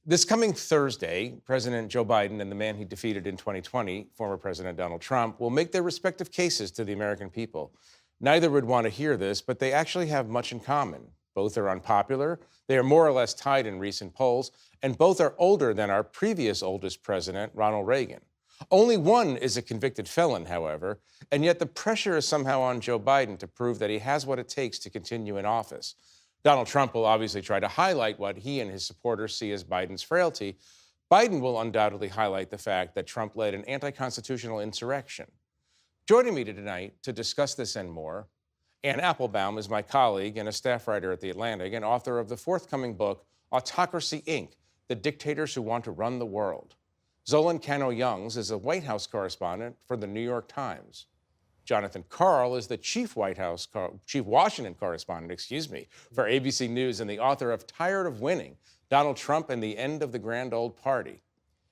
This coming Thursday, President Joe Biden and the man he defeated in 2020, former President Donald Trump, will make their respective cases to the American people. Neither would want to hear this, but they actually have much in common. Both are unpopular, they are more or less tied in recent polls, and both are older than our previous oldest president, Ronald Reagan. Only one is a convicted felon, however, and yet the pressure is somehow on Joe Biden to prove that he has what it takes to continue in office. Donald Trump will obviously try to highlight what he and his supporters see as Biden's frailty. Biden will undoubtedly highlight the fact that Trump led an anti-constitutional insurrection. Joining me tonight to discuss this and more, Ann Applebaum is my colleague and a staff writer at The Atlantic and author of the forthcoming book, Autocracy, Inc., The Dictators Who Want to Run the World. Zolan Cano-Youngs is a White House correspondent for The New York Times. Jonathan Karl is the chief Washington correspondent, for ABC News and the author of Tired of Winning, Donald Trump and the End of the Grand Old Party.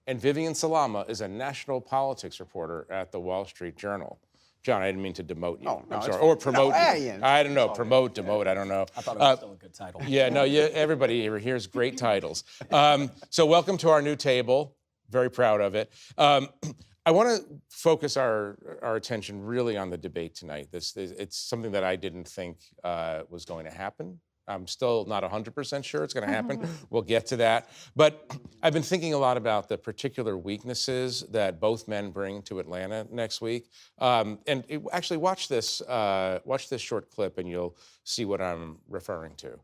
And Vivian Salama is a national politics reporter at the Wall Street Journal. John, I didn't mean to demote you. Oh, no, I'm sorry. Or promote you. I don't know. Promote, demote, I don't know. I thought it was still a good title. Yeah, no, everybody here hears great titles. So welcome to our new table. Very proud of it. I want to focus our attention really on the debate tonight. It's something that I didn't think was going to happen. I'm still not 100% sure it's going to happen. We'll get to that. But I've been thinking a lot about the particular weaknesses that both men bring to Atlanta next week. Actually, watch this short clip, and you'll see what I'm referring to.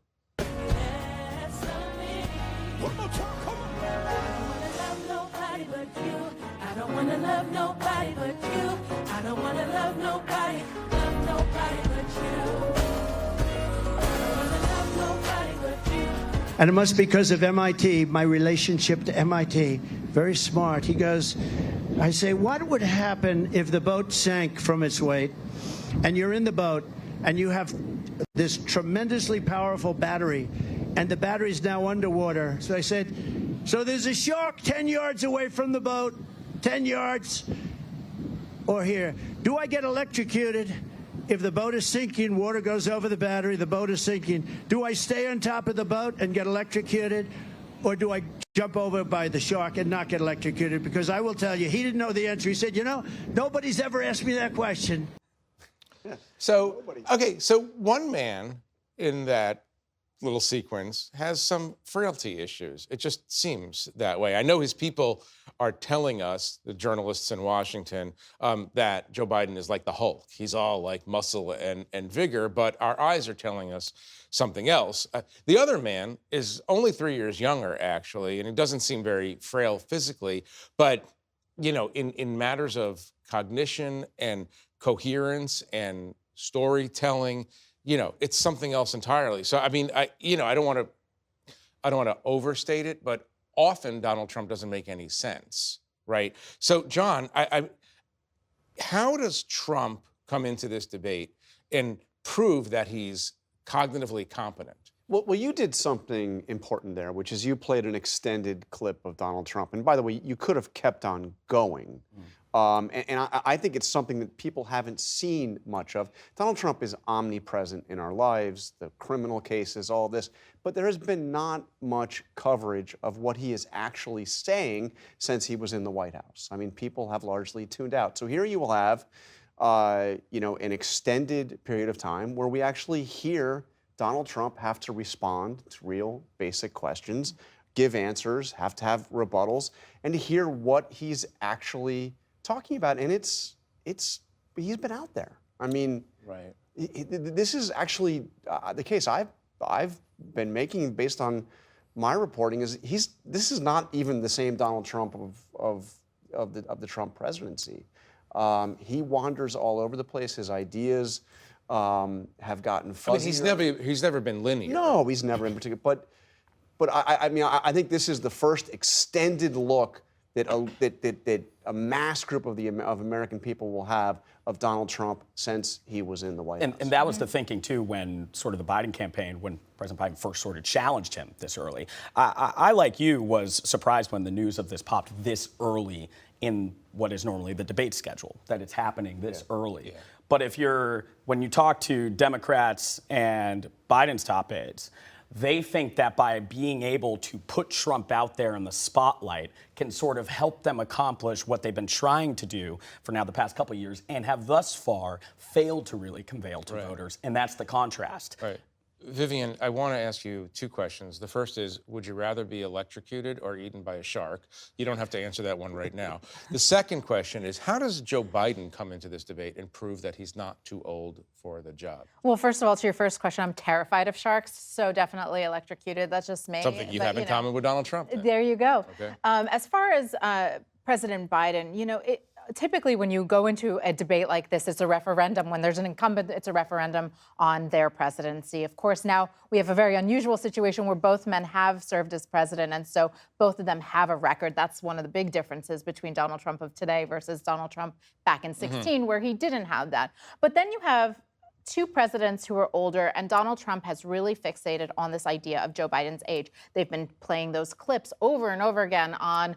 I don't wanna love nobody but you. I don't wanna love nobody but you. And it must be because of MIT, my relationship to MIT. Very smart. He goes, I say, what would happen if the boat sank from its weight and you're in the boat and you have this tremendously powerful battery and the battery's now underwater? So I said, so there's a shark 10 yards away from the boat, 10 yards, or here. Do I get electrocuted? If the boat is sinking, water goes over the battery, the boat is sinking. Do I stay on top of the boat and get electrocuted? Or do I jump over by the shark and not get electrocuted? Because I will tell you, he didn't know the answer. He said, you know, nobody's ever asked me that question. So, okay, so one man in that little sequence has some frailty issues. It just seems that way. I know his people are telling us, the journalists in Washington, that Joe Biden is like the Hulk. He's all like muscle and vigor, but our eyes are telling us something else. The other man is only 3 years younger, actually, and he doesn't seem very frail physically, but you know, in matters of cognition and coherence and storytelling, you know, it's something else entirely. So, I mean, I don't want to overstate it, but often Donald Trump doesn't make any sense, right? So, John, how does Trump come into this debate and prove that he's cognitively competent? Well, you did something important there, which is you played an extended clip of Donald Trump. And by the way, you could have kept on going. I think it's something that people haven't seen much of. Donald Trump is omnipresent in our lives, the criminal cases, all this, but there has been not much coverage of what he is actually saying since he was in the White House. I mean, people have largely tuned out. So here you will have, an extended period of time where we actually hear Donald Trump have to respond to real basic questions, give answers, have to have rebuttals, and to hear what he's actually talking about. And he's been out there. I mean, right. This is actually the case I've been making based on my reporting is this is not even the same Donald Trump of the Trump presidency. He wanders all over the place. His ideas have gotten fuzzy. I mean, he's never been linear. No, he's never in particular. But I think this is the first extended look that a mass group of American people will have of Donald Trump since he was in the White House. And that was the thinking, too, when sort of the Biden campaign, when President Biden first sort of challenged him this early. I, like you, was surprised when the news of this popped this early in what is normally the debate schedule, that it's happening this early. Yeah. But when you talk to Democrats and Biden's top aides, They think that by being able to put Trump out there in the spotlight can sort of help them accomplish what they've been trying to do for now the past couple of years and have thus far failed to really convey to voters. And that's the contrast. Right. Vivian, I want to ask you two questions. The first is, would you rather be electrocuted or eaten by a shark? You don't have to answer that one right now. The second question is, how does Joe Biden come into this debate and prove that he's not too old for the job? Well, first of all, to your first question, I'm terrified of sharks, so definitely electrocuted. That's just me. Something you But, have in common with Donald Trump, then. There you go. Okay. As far as President Biden, typically when you go into a debate like this, it's a referendum. When there's an incumbent, it's a referendum on their presidency. Of course, now we have a very unusual situation where both men have served as president, and so both of them have a record. That's one of the big differences between Donald Trump of today versus Donald Trump back in 2016, where he didn't have that. But then you have two presidents who are older, and Donald Trump has really fixated on this idea of Joe Biden's age. They've been playing those clips over and over again on,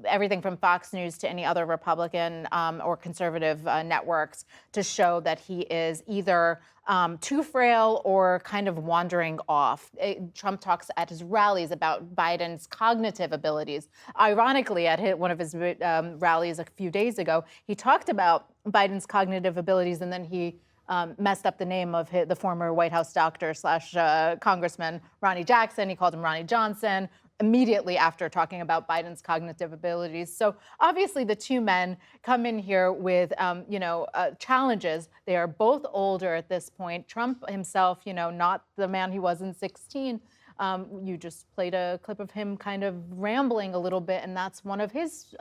everything from Fox News to any other Republican or conservative networks to show that he is either too frail or kind of wandering off. Trump talks at his rallies about Biden's cognitive abilities. Ironically, at one of his rallies a few days ago, he talked about Biden's cognitive abilities, and then he messed up the name of the former White House doctor / Congressman Ronnie Jackson. He called him Ronnie Johnson immediately after talking about Biden's cognitive abilities. So obviously the two men come in here with, challenges. They are both older at this point. Trump himself, not the man he was in 2016. You just played a clip of him kind of rambling a little bit, and that's one of his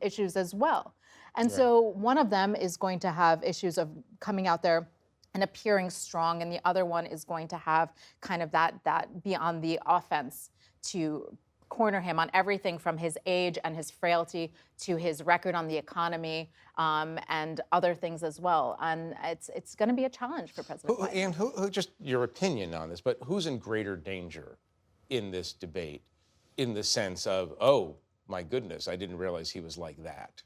issues as well. And so one of them is going to have issues of coming out there and appearing strong, and the other one is going to have kind of that be on the offense to corner him on everything from his age and his frailty to his record on the economy and other things as well. And it's going to be a challenge for President Biden. And who, just your opinion on this, but who's in greater danger in this debate in the sense of, oh, my goodness, I didn't realize he was like that?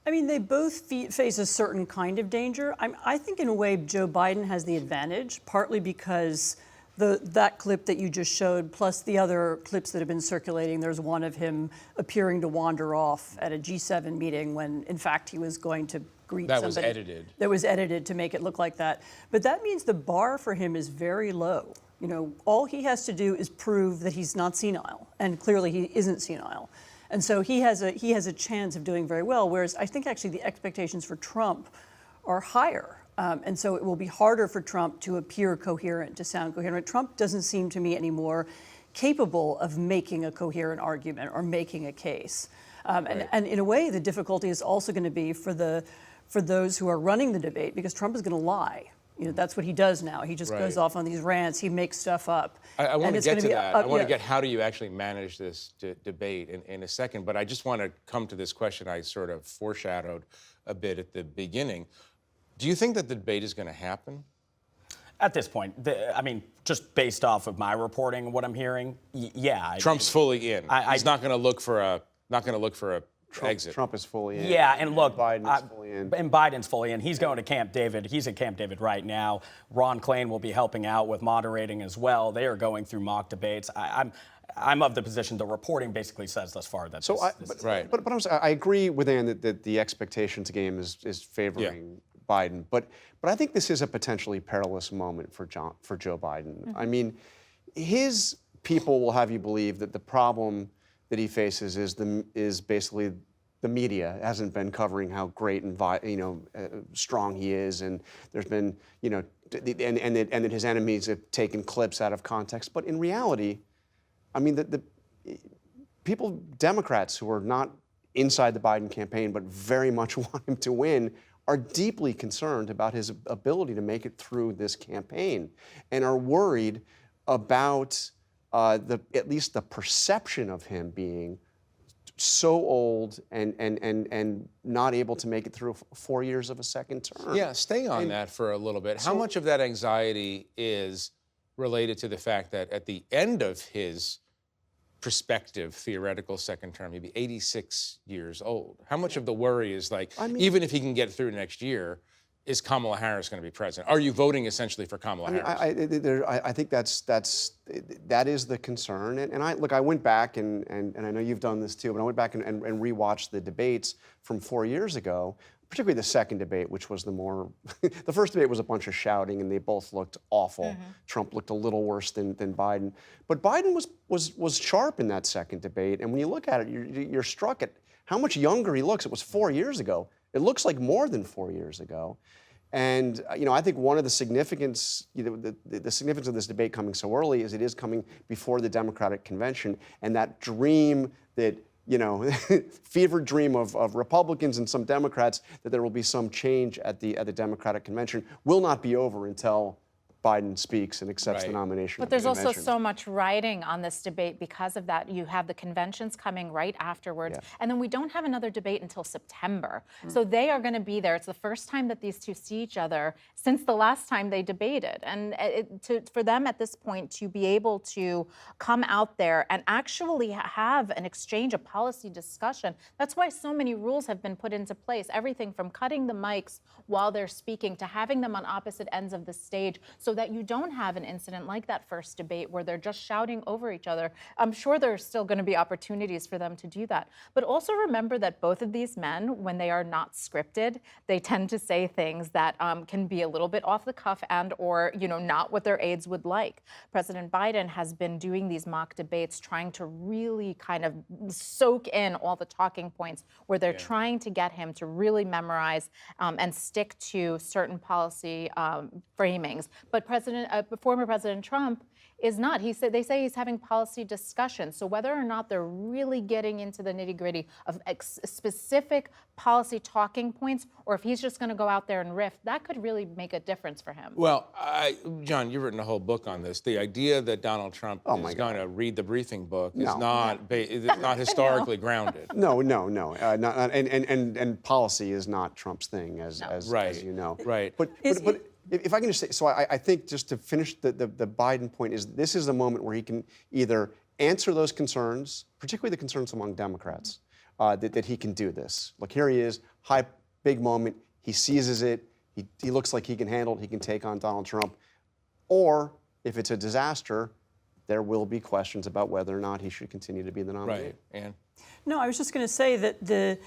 I mean, they both face a certain kind of danger. I think in a way Joe Biden has the advantage, partly because that clip that you just showed, plus the other clips that have been circulating, there's one of him appearing to wander off at a G7 meeting when, in fact, he was going to greet somebody. That was edited. That was edited to make it look like that. But that means the bar for him is very low. All he has to do is prove that he's not senile, and clearly he isn't senile. And so he has a chance of doing very well, whereas I think actually the expectations for Trump are higher. And so it will be harder for Trump to appear coherent, to sound coherent. Trump doesn't seem to me anymore capable of making a coherent argument or making a case. And in a way, the difficulty is also going to be for those who are running the debate, because Trump is going to lie. That's what he does now. He just goes off on these rants. He makes stuff up. I want to get to that. I want to get how do you actually manage this debate in a second. But I just want to come to this question I sort of foreshadowed a bit at the beginning. Do you think that the debate is going to happen? At this point, just based off of my reporting and what I'm hearing, yeah. Trump's fully in. He's not going to look for a exit. Trump is fully in. Yeah, and look, Biden's fully in. And Biden's fully in. He's going to Camp David. He's at Camp David right now. Ron Klain will be helping out with moderating as well. They are going through mock debates. I'm of the position the reporting basically says thus far that I agree with Ann that the expectations game is favoring Biden, but I think this is a potentially perilous moment for Joe Biden. Mm-hmm. I mean, his people will have you believe that the problem that he faces is basically the media hasn't been covering how great and strong he is, and there's been and that his enemies have taken clips out of context. But in reality, I mean, the people, Democrats who are not inside the Biden campaign but very much want him to win, are deeply concerned about his ability to make it through this campaign, and are worried about at least the perception of him being so old and not able to make it through 4 years of a second term. Yeah, stay on that for a little bit. How much of that anxiety is related to the fact that at the end of his prospective theoretical second term, he'd be 86 years old? How much of the worry is even if he can get through next year, is Kamala Harris going to be president? Are you voting essentially for Kamala Harris? I think that is the concern. And I went back and I know you've done this too, but I went back and rewatched the debates from 4 years ago, particularly the second debate, which was the more, the first debate was a bunch of shouting and they both looked awful. Trump looked a little worse than Biden. But Biden was sharp in that second debate. And when you look at it, you're struck at how much younger he looks. It was 4 years ago. It looks like more than 4 years ago. And I think one of the significance, the significance of this debate coming so early is it is coming before the Democratic convention, and that dream that fevered dream of Republicans and some Democrats that there will be some change at the Democratic convention will not be over until Biden speaks and accepts the nomination. But there's also so much riding on this debate because of that. You have the conventions coming right afterwards, and then we don't have another debate until September. So they are going to be there. It's the first time that these two see each other since the last time they debated. And for them at this point to be able to come out there and actually have an exchange, a policy discussion, that's why so many rules have been put into place. Everything from cutting the mics while they're speaking to having them on opposite ends of the stage, so that you don't have an incident like that first debate where they're just shouting over each other. I'm sure there's still going to be opportunities for them to do that. But also remember that both of these men, when they are not scripted, they tend to say things that can be a little bit off the cuff and or not what their aides would like. President Biden has been doing these mock debates, trying to really kind of soak in all the talking points where they're trying to get him to really memorize and stick to certain policy framings. But former President Trump is not. They say he's having policy discussions. So whether or not they're really getting into the nitty-gritty of specific policy talking points, or if he's just going to go out there and riff, that could really make a difference for him. Well, John, you've written a whole book on this. The idea that Donald Trump is going to read the briefing book is not historically grounded. No. And policy is not Trump's thing, as you know. Right. But if I can just say, so I think just to finish the Biden point is this is the moment where he can either answer those concerns, particularly the concerns among Democrats, that he can do this. Look, here he is, big moment. He seizes it. He looks like he can handle it. He can take on Donald Trump. Or if it's a disaster, there will be questions about whether or not he should continue to be the nominee. Right. Ann? No, I was just going to say that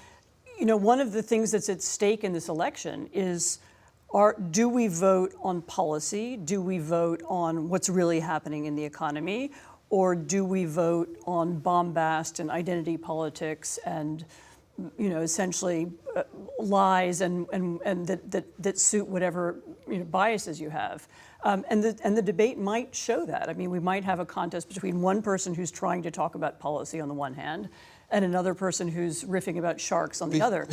one of the things that's at stake in this election is, do we vote on policy? Do we vote on what's really happening in the economy? Or do we vote on bombast and identity politics and, essentially lies and that suit whatever biases you have? And the debate might show that. I mean, we might have a contest between one person who's trying to talk about policy on the one hand, and another person who's riffing about sharks on the other.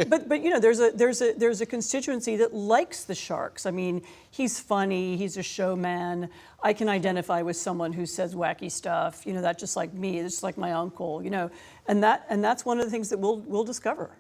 But there's a constituency that likes the sharks. I mean, he's funny, he's a showman. I can identify with someone who says wacky stuff. That's just like me. It's just like my uncle. And that's one of the things that we'll discover.